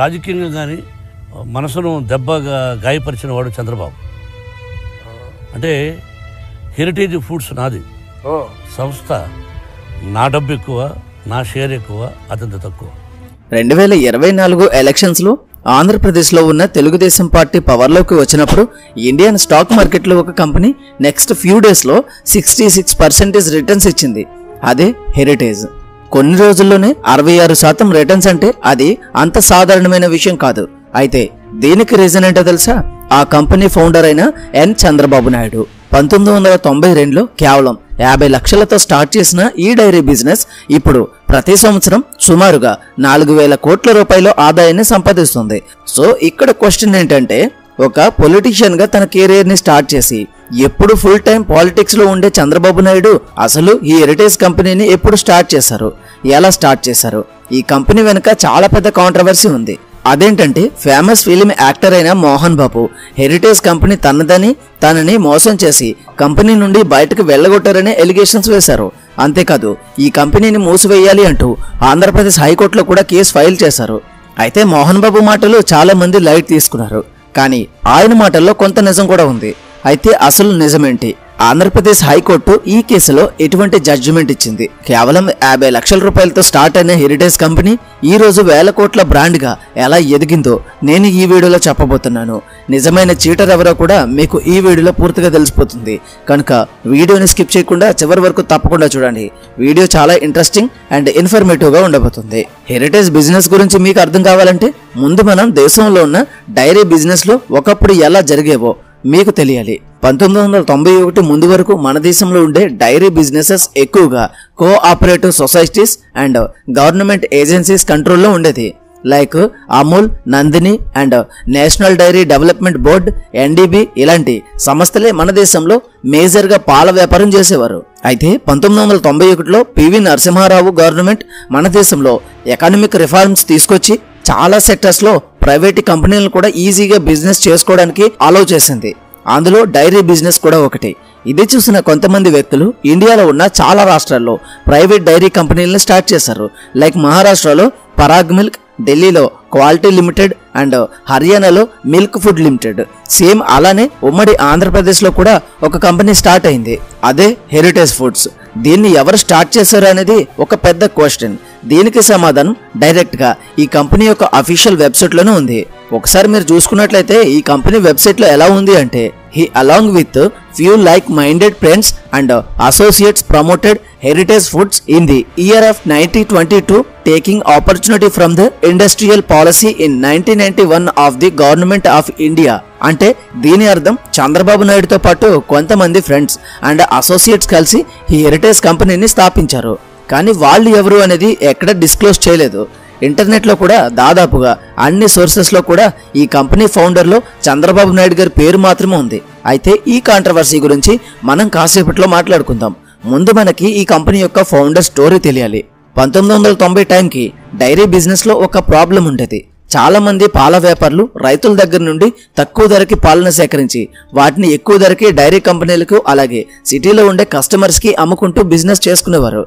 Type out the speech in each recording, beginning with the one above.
రాజకీయంగా కానీ మనసును దెబ్బగా గాయపరిచిన వాడు చంద్రబాబు. అంటే హెరిటేజ్ ఫుడ్స్ నాది సంస్థ, నా డబ్బు ఎక్కువ, నా షేర్ ఎక్కువ, అతనిది తక్కువ. 2024 ఎలక్షన్స్లో ఆంధ్రప్రదేశ్లో ఉన్న తెలుగుదేశం పార్టీ పవర్లోకి వచ్చినప్పుడు ఇండియన్ స్టాక్ మార్కెట్లో ఒక కంపెనీ నెక్స్ట్ ఫ్యూ డేస్లో 66% రిటర్న్స్ ఇచ్చింది. అదే హెరిటేజ్. కొన్ని రోజుల్లోనే 66% రిటర్న్స్ అంటే అది అంత సాధారణమైన విషయం కాదు. అయితే దీనికి రీజన్ ఏంటో తెలుసా? ఆ కంపెనీ ఫౌండర్ అయిన ఎన్ చంద్రబాబు నాయుడు 1992లో కేవలం 50 లక్షలతో స్టార్ట్ చేసిన ఈ డైరీ బిజినెస్ ఇప్పుడు ప్రతి సంవత్సరం సుమారుగా 4,000 కోట్ల రూపాయల ఆదాయాన్ని సంపాదిస్తుంది. సో ఇక్కడ క్వశ్చన్ ఏంటంటే, ఒక పొలిటీషియన్ గా తన కెరీర్ ని స్టార్ట్ చేసి ఎప్పుడు ఫుల్ టైం పాలిటిక్స్ లో ఉండే చంద్రబాబు నాయుడు అసలు ఈ హెరిటేజ్ కంపెనీని ఎప్పుడు స్టార్ట్ చేశారు, ఎలా స్టార్ట్ చేశారు? ఈ కంపెనీ వెనుక చాలా పెద్ద కాంట్రవర్సీ ఉంది. అదేంటంటే, ఫేమస్ ఫిలిం యాక్టర్ అయిన మోహన్ బాబు హెరిటేజ్ కంపెనీ తనని మోసం చేసి కంపెనీ నుండి బయటకు వెళ్లగొట్టారనే ఎలిగేషన్స్ వేశారు. అంతేకాదు ఈ కంపెనీని మూసివేయాలి అంటూ ఆంధ్రప్రదేశ్ హైకోర్టులో కూడా కేసు ఫైల్ చేశారు. అయితే మోహన్ బాబు మాటలు చాలా మంది లైట్ తీసుకున్నారు, కానీ ఆయన మాటల్లో కొంత నిజం కూడా ఉంది. అయితే అసలు నిజమేంటి? ఆంధ్రప్రదేశ్ హైకోర్టు ఈ కేసులో ఎటువంటి జడ్జిమెంట్ ఇచ్చింది? కేవలం 50 లక్షల రూపాయలతో స్టార్ట్ అయిన హెరిటేజ్ కంపెనీ ఈ రోజు 1000 కోట్ల బ్రాండ్ గా ఎలా ఎదిగిందో నేను ఈ వీడియోలో చెప్పబోతున్నాను. నిజమైన చీటర్ ఎవరో కూడా మీకు ఈ వీడియోలో పూర్తిగా తెలిసిపోతుంది. కనుక వీడియోని స్కిప్ చేయకుండా చివరి వరకు తప్పకుండా చూడండి. వీడియో చాలా ఇంట్రెస్టింగ్ అండ్ ఇన్ఫర్మేటివ్ గా ఉండబోతుంది. హెరిటేజ్ బిజినెస్ గురించి మీకు అర్థం కావాలంటే ముందు మనం దేశంలో ఉన్న డైరీ బిజినెస్ లో ఒకప్పుడు ఎలా జరిగేవో మీకు తెలియాలి. 1991 ముందు వరకు మన దేశంలో ఉండే డైరీ బిజినెసెస్ ఎక్కువగా cooperative societies and government agencies కంట్రోల్లో ఉండేది. Like Amul, Nandini and National Dairy Development Board, NDB ఇలాంటి సంస్థలే మన దేశంలో మేజర్గా పాల వ్యాపారం చేసేవారు. అయితే 1991లో పివి నరసింహారావు గవర్నమెంట్ మన దేశంలో ఎకనామిక్ రిఫార్మ్స్ తీసుకొచ్చి చాలా సెక్టర్స్లో ప్రైవేట్ కంపెనీలను కూడా ఈజీగా బిజినెస్ చేసుకోవడానికి అలౌ చేసింది. అందులో డైరీ బిజినెస్ కూడా ఒకటి. ఇది చూసిన కొంతమంది వ్యక్తులు ఇండియాలో ఉన్న చాలా రాష్ట్రాల్లో ప్రైవేట్ డైరీ కంపెనీలను స్టార్ట్ చేశారు. లైక్ మహారాష్ట్రలో పరాగ్ మిల్క్, ఢిల్లీలో క్వాలిటీ లిమిటెడ్ అండ్ హర్యానాలో మిల్క్ ఫుడ్ లిమిటెడ్. సేమ్ అలానే ఉమ్మడి ఆంధ్రప్రదేశ్లో కూడా ఒక కంపెనీ స్టార్ట్ అయింది, అదే హెరిటేజ్ ఫుడ్స్. దీన్ని ఎవరు స్టార్ట్ చేశారు అనేది ఒక పెద్ద క్వశ్చన్. దీనికి సమాధానం డైరెక్ట్ గా ఈ కంపెనీ యొక్క అఫీషియల్ వెబ్సైట్ లోనే ఉంది. ఒకసారి మీరు చూసుకున్నట్లయితే ఈ కంపెనీ వెబ్సైట్ లో ఎలా ఉంది అంటే, he along with few like-minded friends and associates promoted heritage foods in the year of 1922, taking opportunity from the industrial policy in 1991 of the government of India. అంటే దీని అర్థం చంద్రబాబు నాయుడుతో పాటు కొంతమంది ఫ్రెండ్స్ అండ్ అసోసియేట్స్ కలిసి ఈ హెరిటేజ్ కంపెనీని స్థాపించారు. కానీ వాళ్ళు ఎవరు అనేది ఎక్కడ డిస్క్లోజ్ చేయలేదు. ఇంటర్నెట్లో కూడా దాదాపుగా అన్ని సోర్సెస్లో కూడా ఈ కంపెనీ ఫౌండర్లో చంద్రబాబు నాయుడు గారి పేరు మాత్రమే ఉంది. అయితే ఈ కాంట్రవర్సీ గురించి మనం కాసేపట్లో మాట్లాడుకుందాం. ముందు మనకి ఈ కంపెనీ యొక్క ఫౌండర్ స్టోరీ తెలియాలి. 1990 టైంకి డైరీ బిజినెస్లో ఒక ప్రాబ్లం ఉండేది. చాలా మంది పాల వ్యాపారులు రైతుల దగ్గర నుండి తక్కువ ధరకి పాలను సేకరించి వాటిని ఎక్కువ ధరకి డైరీ కంపెనీలకు అలాగే సిటీలో ఉండే కస్టమర్స్కి అమ్ముకుంటూ బిజినెస్ చేసుకునేవారు.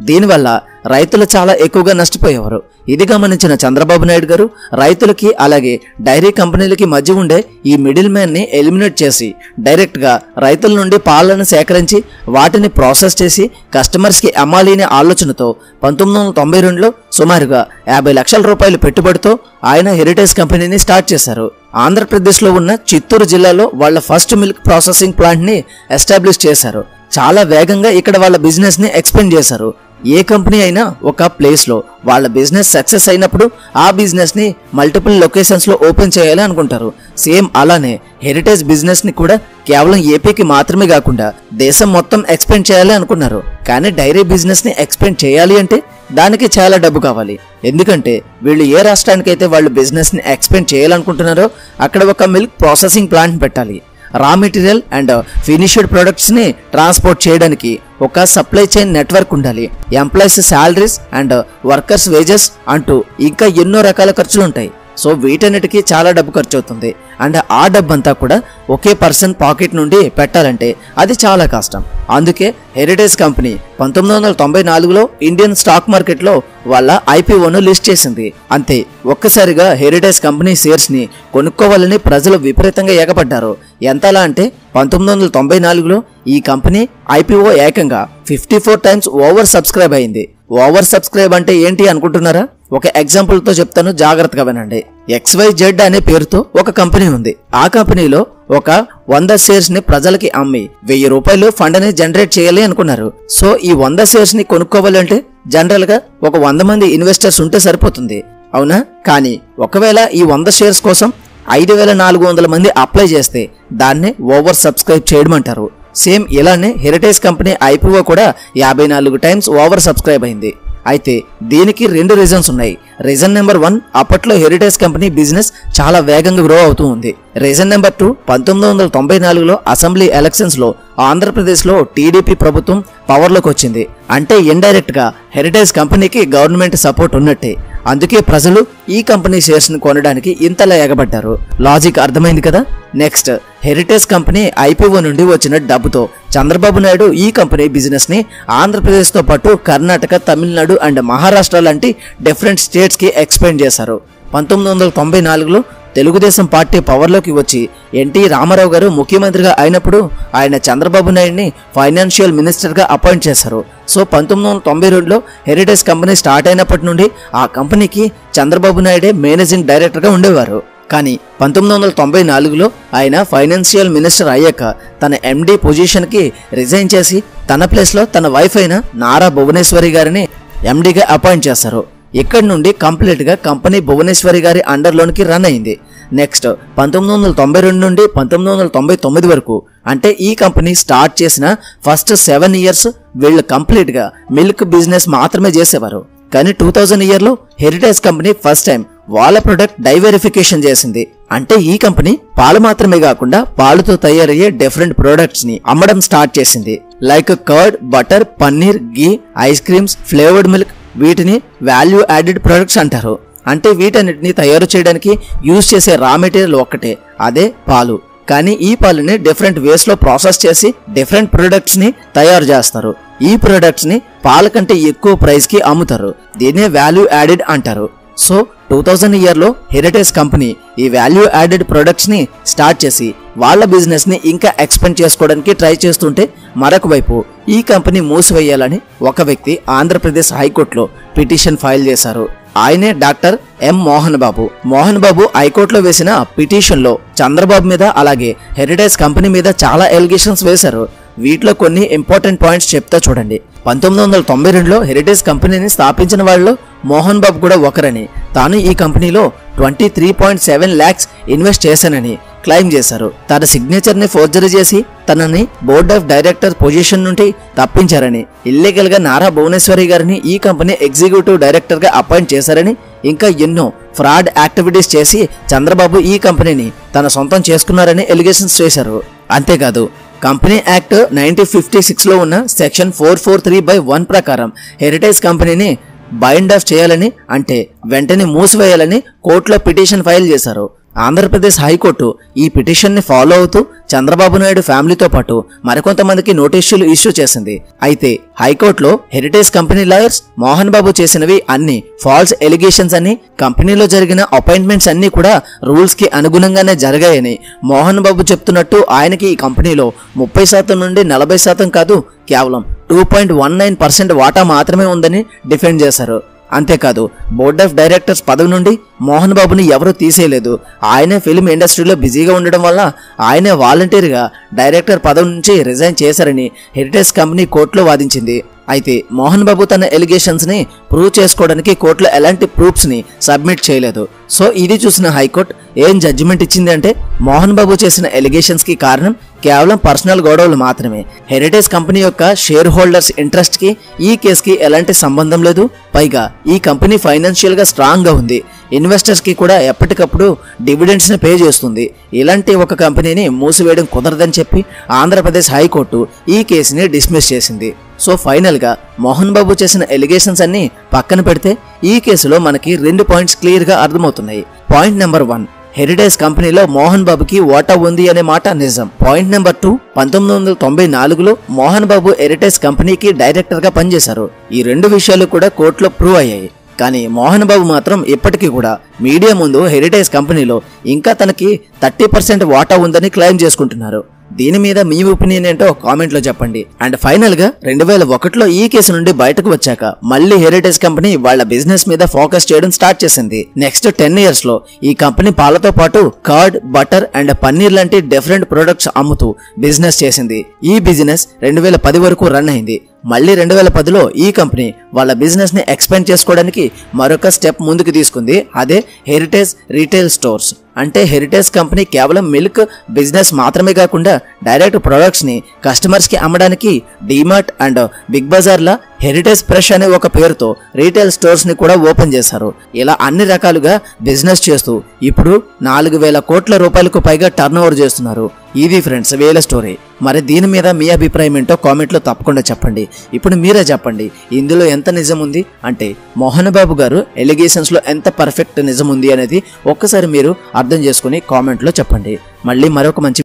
దీనివల్ల రైతులు చాలా ఎక్కువగా నష్టపోయేవారు. ఇది గమనించిన చంద్రబాబు నాయుడు గారు రైతులకి అలాగే డైరీ కంపెనీలకి మధ్య ఉండే ఈ మిడిల్ మ్యాన్ ని ఎలిమినేట్ చేసి డైరెక్ట్ గా రైతుల నుండి పాలను సేకరించి వాటిని ప్రాసెస్ చేసి కస్టమర్స్ కి అమ్మాలి అనే ఆలోచనతో 1992లో సుమారుగా 50 లక్షల రూపాయలు పెట్టుబడితో ఆయన హెరిటేజ్ కంపెనీని స్టార్ట్ చేశారు. ఆంధ్రప్రదేశ్లో ఉన్న చిత్తూరు జిల్లాలో వాళ్ళ ఫస్ట్ మిల్క్ ప్రాసెసింగ్ ప్లాంట్ ని ఎస్టాబ్లిష్ చేశారు. చాలా వేగంగా ఇక్కడ వాళ్ళ బిజినెస్ ని ఎక్స్పెండ్ చేశారు. ఏ కంపెనీ అయినా ఒక ప్లేస్ లో వాళ్ళ బిజినెస్ సక్సెస్ అయినప్పుడు ఆ బిజినెస్ ని మల్టిపుల్ లొకేషన్స్ లో ఓపెన్ చేయాలి అనుకుంటారు. సేమ్ అలానే హెరిటేజ్ బిజినెస్ ని కూడా కేవలం ఏపీకి మాత్రమే కాకుండా దేశం మొత్తం ఎక్స్పెండ్ చేయాలి అనుకున్నారు. కానీ డైరీ బిజినెస్ ని ఎక్స్పెండ్ చేయాలి అంటే దానికి చాలా డబ్బు కావాలి. ఎందుకంటే వీళ్ళు ఏ రాష్ట్రానికైతే వాళ్ళు బిజినెస్ ని ఎక్స్పెండ్ చేయాలనుకుంటున్నారో అక్కడ ఒక మిల్క్ ప్రాసెసింగ్ ప్లాంట్ పెట్టాలి. Raw material and finished products ని ట్రాన్స్పోర్ట్ చేయడానికి ఒక సప్లై చైన్ నెట్వర్క్ ఉండాలి. Employees salaries and workers wages అంటూ ఇంకా ఎన్నో రకాల ఖర్చులు ఉంటాయి. సో వీటన్నిటికీ చాలా డబ్బు ఖర్చు అవుతుంది. అండ్ ఆ డబ్బంతా కూడా ఒకే పర్సన్ పాకెట్ నుండి పెట్టాలంటే అది చాలా కష్టం. అందుకే హెరిటేజ్ కంపెనీ 1994లో ఇండియన్ స్టాక్ మార్కెట్లో వాళ్ళ ఐపీఓను లిస్ట్ చేసింది. అంతే, ఒక్కసారిగా హెరిటేజ్ కంపెనీ షేర్స్ ని కొనుక్కోవాలని ప్రజలు విపరీతంగా ఏకపడ్డారు. ఎంతలా అంటే 1994లో ఈ కంపెనీ ఐపీఓ ఏకంగా 54 టైమ్స్ ఓవర్ సబ్స్క్రైబ్ అయింది. ఓవర్ సబ్స్క్రైబ్ అంటే ఏంటి అనుకుంటున్నారా? ఒక ఎగ్జాంపుల్ తో చెప్తాను, జాగ్రత్తగా వినండి. XYZ అనే పేరుతో ఒక కంపెనీ ఉంది. ఆ కంపెనీలో ఒక 100 షేర్స్ ని ప్రజలకి అమ్మి 1000 రూపాయలు ఫండ్ ని జనరేట్ చేయాలి అనుకున్నారు. సో ఈ 100 షేర్స్ ని కొనుక్కోవాలంటే జనరల్ గా ఒక 100 మంది ఇన్వెస్టర్స్ ఉంటే సరిపోతుంది, అవునా? కానీ ఒకవేళ ఈ 100 షేర్స్ కోసం 5400 మంది అప్లై చేస్తే దాన్నే ఓవర్ సబ్స్క్రైబ్ చేయడం అంటారు. సేమ్ ఇలానే హెరిటేజ్ కంపెనీ ఐపీఓ కూడా 54 టైమ్స్ ఓవర్ సబ్స్క్రైబ్ అయింది. అయితే దీనికి 2 రీజన్స్ ఉన్నాయి. రీజన్ నెంబర్ 1, అప్పట్లో హెరిటేజ్ కంపెనీ బిజినెస్ చాలా వేగంగా గ్రో అవుతూ ఉంది. రీజన్ నెంబర్ 2, 1994లో అసెంబ్లీ ఎలక్షన్స్ లో ఆంధ్రప్రదేశ్ లో టీడీపీ ప్రభుత్వం పవర్ లోకి వచ్చింది. అంటే ఇండైరెక్ట్ గా హెరిటేజ్ కంపెనీకి గవర్నమెంట్ సపోర్ట్ ఉన్నట్టే. అందుకే ప్రజలు ఈ కంపెనీ షేర్స్ ని కొనడానికి ఇంతలా ఎగబడ్డారు. లాజిక్ అర్థమైంది కదా? నెక్స్ట్, హెరిటేజ్ కంపెనీ ఐపీఓ నుండి వచ్చిన డబ్బుతో చంద్రబాబు నాయుడు ఈ కంపెనీ బిజినెస్ ని ఆంధ్రప్రదేశ్ తో పాటు కర్ణాటక, తమిళనాడు అండ్ మహారాష్ట్ర లాంటి డిఫరెంట్ స్టేట్స్ కి ఎక్స్పాండ్ చేశారు. 1994లో తెలుగుదేశం పార్టీ పవర్లోకి వచ్చి ఎన్టీ రామారావు గారు ముఖ్యమంత్రిగా అయినప్పుడు ఆయన చంద్రబాబు నాయుడిని ఫైనాన్షియల్ మినిస్టర్గా అపాయింట్ చేశారు. సో 1992లో హెరిటేజ్ కంపెనీ స్టార్ట్ అయినప్పటి నుండి ఆ కంపెనీకి చంద్రబాబు నాయుడే మేనేజింగ్ డైరెక్టర్గా ఉండేవారు. కానీ 1994లో ఆయన ఫైనాన్షియల్ మినిస్టర్ అయ్యాక తన ఎండీ పొజిషన్కి రిజైన్ చేసి తన ప్లేస్లో తన వైఫ్ అయిన నారా భువనేశ్వరి గారిని ఎండీగా అపాయింట్ చేశారు. ఇక్కడ నుండి కంప్లీట్ గా కంపెనీ భువనేశ్వరి గారి అండర్లోనికి రన్ అయింది. నెక్స్ట్ 1992 నుండి 1999 వరకు, అంటే ఈ కంపెనీ స్టార్ట్ చేసిన ఫస్ట్ 7 ఇయర్స్ వీళ్ళు కంప్లీట్ గా మిల్క్ బిజినెస్ మాత్రమే చేసేవారు. కానీ 2000 ఇయర్లో హెరిటేజ్ కంపెనీ ఫస్ట్ టైం వాళ్ళ ప్రొడక్ట్ డైవెరిఫికేషన్ చేసింది. అంటే ఈ కంపెనీ పాలు మాత్రమే కాకుండా పాలుతో తయారయ్యే డిఫరెంట్ ప్రొడక్ట్స్ ని అమ్మడం స్టార్ట్ చేసింది. లైక్ కర్డ్, బటర్, పన్నీర్, గీ, ఐస్ క్రీమ్స్, ఫ్లేవర్డ్ మిల్క్. వీటిని వాల్యూ యాడెడ్ ప్రొడక్ట్స్ అంటారు. అంటే వీటన్నిటిని తయారు చేయడానికి యూజ్ చేసే రా మెటీరియల్ ఒక్కటే, అదే పాలు. కానీ ఈ పాలని డిఫరెంట్ వేస్ లో ప్రాసెస్ చేసి డిఫరెంట్ ప్రొడక్ట్స్ ని తయారు చేస్తారు. ఈ ప్రొడక్ట్స్ ని పాల కంటే ఎక్కువ ప్రైస్ కి అమ్ముతారు. దీన్నే వాల్యూ యాడెడ్ అంటారు. సో 2000 ఇయర్లో హెరిటేజ్ కంపెనీ ఈ వాల్యూ యాడెడ్ ప్రొడక్ట్స్ ని స్టార్ట్ చేసి వాళ్ళ బిజినెస్ ని ఇంకా ఎక్స్పెండ్ చేసుకోవడానికి ట్రై చేస్తుంటే, మరొక వైపు ఈ కంపెనీ మూసివేయాలని ఒక వ్యక్తి ఆంధ్రప్రదేశ్ హైకోర్టులో పిటిషన్ ఫైల్ చేశారు. ఆయనే డాక్టర్ ఎం మోహన్ బాబు. మోహన్ బాబు హైకోర్టులో వేసిన పిటిషన్ లో చంద్రబాబు మీద అలాగే హెరిటేజ్ కంపెనీ మీద చాలా ఎలిగేషన్స్ వేశారు. వీటిలో కొన్ని ఇంపార్టెంట్ పాయింట్స్ చెప్తా చూడండి. 1992లో హెరిటేజ్ కంపెనీని స్థాపించిన వాళ్ళలో మోహన్ బాబు కూడా ఒకరని, తాను ఈ కంపెనీలో 23.7 lakhs ఇన్వెస్ట్ చేశానని క్లెయిమ్ చేశారు. తన సిగ్నేచర్ ని ఫోర్జరీ చేసి తనని బోర్డ్ ఆఫ్ డైరెక్టర్ పొజిషన్ నుండి తప్పించారని, ఇల్లీగల్ గా నారా భువనేశ్వరి గారిని ఈ కంపెనీ ఎగ్జిక్యూటివ్ డైరెక్టర్ గా అపాయింట్ చేశారని, ఇంకా ఎన్నో ఫ్రాడ్ యాక్టివిటీస్ చేసి చంద్రబాబు ఈ కంపెనీని తన సొంతం చేసుకున్నారని ఎలిగేషన్స్ చేశారు. అంతేకాదు, కంపెనీ యాక్ట్ 1956లో ఉన్న సెక్షన్ 443/1 ప్రకారం హెరిటేజ్ కంపెనీని బైండ్ ఆఫ్ చేయాలని, అంటే వెంటనే మూసివేయాలని కోర్టులో పిటిషన్ ఫైల్ చేశారు. ఆంధ్రప్రదేశ్ హైకోర్టు ఈ పిటిషన్ ని ఫాలో అవుతూ చంద్రబాబు నాయుడు ఫ్యామిలీతో పాటు మరికొంతమందికి నోటీసులు ఇష్యూ చేసింది. అయితే హైకోర్టులో heritage company lawyers Mohan Babu చేసినవి అన్ని ఫాల్స్ ఎలిగేషన్స్ అని, కంపెనీలో జరిగిన అపాయింట్మెంట్స్ అన్ని కూడా రూల్స్ కి అనుగుణంగానే జరిగాయని, మోహన్ బాబు చెప్తున్నట్టు ఆయనకి ఈ కంపెనీలో 30% నుండి 40% కాదు, కేవలం 2.19% వాటా మాత్రమే ఉందని డిఫెండ్ చేశారు. అంతేకాదు, బోర్డ్ ఆఫ్ డైరెక్టర్స్ పదవి నుండి మోహన్ బాబుని ఎవరూ తీసేయలేదు. ఆయనే ఫిల్మ్ ఇండస్ట్రీలో బిజీగా ఉండడం వల్ల ఆయనే వాలంటీర్గా డైరెక్టర్ పదవి నుంచి రిజైన్ చేశారని హెరిటేజ్ కంపెనీ కోర్టులో వాదించింది. అయితే మోహన్ బాబు తన ఎలిగేషన్స్ ని ప్రూవ్ చేసుకోవడానికి కోర్టులో ఎలాంటి ప్రూఫ్స్ ని సబ్మిట్ చేయలేదు. సో ఇది చూసిన హైకోర్టు ఏం జడ్జిమెంట్ ఇచ్చింది అంటే, మోహన్ బాబు చేసిన ఎలిగేషన్స్ కి కారణం కేవలం పర్సనల్ గొడవలు మాత్రమే. హెరిటేజ్ కంపెనీ యొక్క షేర్ హోల్డర్స్ ఇంట్రెస్ట్ కి ఈ కేసుకి ఎలాంటి సంబంధం లేదు. పైగా ఈ కంపెనీ ఫైనాన్షియల్ గా స్ట్రాంగ్ గా ఉంది. ఇన్వెస్టర్స్ కి కూడా ఎప్పటికప్పుడు డివిడెండ్స్ ని పే చేస్తుంది. ఇలాంటి ఒక కంపెనీని మూసివేయడం కుదరదని చెప్పి ఆంధ్రప్రదేశ్ హైకోర్టు ఈ కేసుని డిస్మిస్ చేసింది. సో ఫైనల్ గా మోహన్ బాబు చేసిన ఎలిగేషన్స్ అన్ని పక్కన పెడితే ఈ కేసులో మనకి 2 పాయింట్స్ క్లియర్ గా అర్థమవుతున్నాయి. పాయింట్ నెంబర్ 1, హెరిటేజ్ కంపెనీలో మోహన్ బాబుకి వాటా ఉంది అనే మాట నిజం. Point number 2, 1994లో Mohan Babu heritage కంపెనీకి డైరెక్టర్ గా పనిచేశారు. ఈ 2 విషయాలు కూడా కోర్టులో ప్రూవ్ అయ్యాయి. కానీ మోహన్ బాబు మాత్రం ఇప్పటికీ కూడా మీడియా ముందు హెరిటేజ్ కంపెనీలో ఇంకా తనకి 30% వాటా ఉందని క్లెయిమ్ చేసుకుంటున్నారు. దీని మీద మీ ఒపీనియన్ ఏంటో కామెంట్ లో చెప్పండి. అండ్ ఫైనల్ గా 2001లో ఈ కేసు నుండి బయటకు వచ్చాక మళ్ళీ హెరిటేజ్ కంపెనీ వాళ్ళ బిజినెస్ మీద ఫోకస్ చేయడం స్టార్ట్ చేసింది. నెక్స్ట్ 10 years లో ఈ కంపెనీ పాలతో పాటు కర్డ్, బటర్ అండ్ పన్నీర్ లాంటి డిఫరెంట్ ప్రొడక్ట్స్ అమ్ముతూ బిజినెస్ చేసింది. ఈ బిజినెస్ 2010 వరకు రన్ అయింది. మళ్ళీ 2010లో ఈ కంపెనీ వాళ్ళ బిజినెస్ ని ఎక్స్పాండ్ చేసుకోవడానికి మరొక స్టెప్ ముందుకు తీసుకుంది. అదే హెరిటేజ్ రీటైల్ స్టోర్స్. అంటే హెరిటేజ్ కంపెనీ కేవలం మిల్క్ బిజినెస్ మాత్రమే కాకుండా డైరెక్ట్ ప్రొడక్ట్స్ ని కస్టమర్స్ కి అమ్మడానికి డీమార్ట్ అండ్ బిగ్ బజార్ లా హెరిటేజ్ ఫ్రెష్ అనే ఒక పేరుతో రీటైల్ స్టోర్స్ ని కూడా ఓపెన్ చేశారు. ఇలా అన్ని రకాలుగా బిజినెస్ చేస్తూ ఇప్పుడు 4,000 కోట్ల రూపాయలకు పైగా టర్న్ ఓవర్ చేస్తున్నారు. ఇది ఫ్రెండ్స్ వీళ్ళ స్టోరీ. మరి దీని మీద మీ అభిప్రాయం ఏంటో కామెంట్ లో తప్పకుండా చెప్పండి. ఇప్పుడు మీరే చెప్పండి, ఇందులో ఎంత నిజం ఉంది, అంటే మోహన్ బాబు గారు ఎలిగేషన్స్ లో ఎంత పర్ఫెక్ట్ నిజం ఉంది అనేది ఒక్కసారి మీరు అర్థం చేసుకుని కామెంట్ లో చెప్పండి. మళ్ళీ మరొక మంచి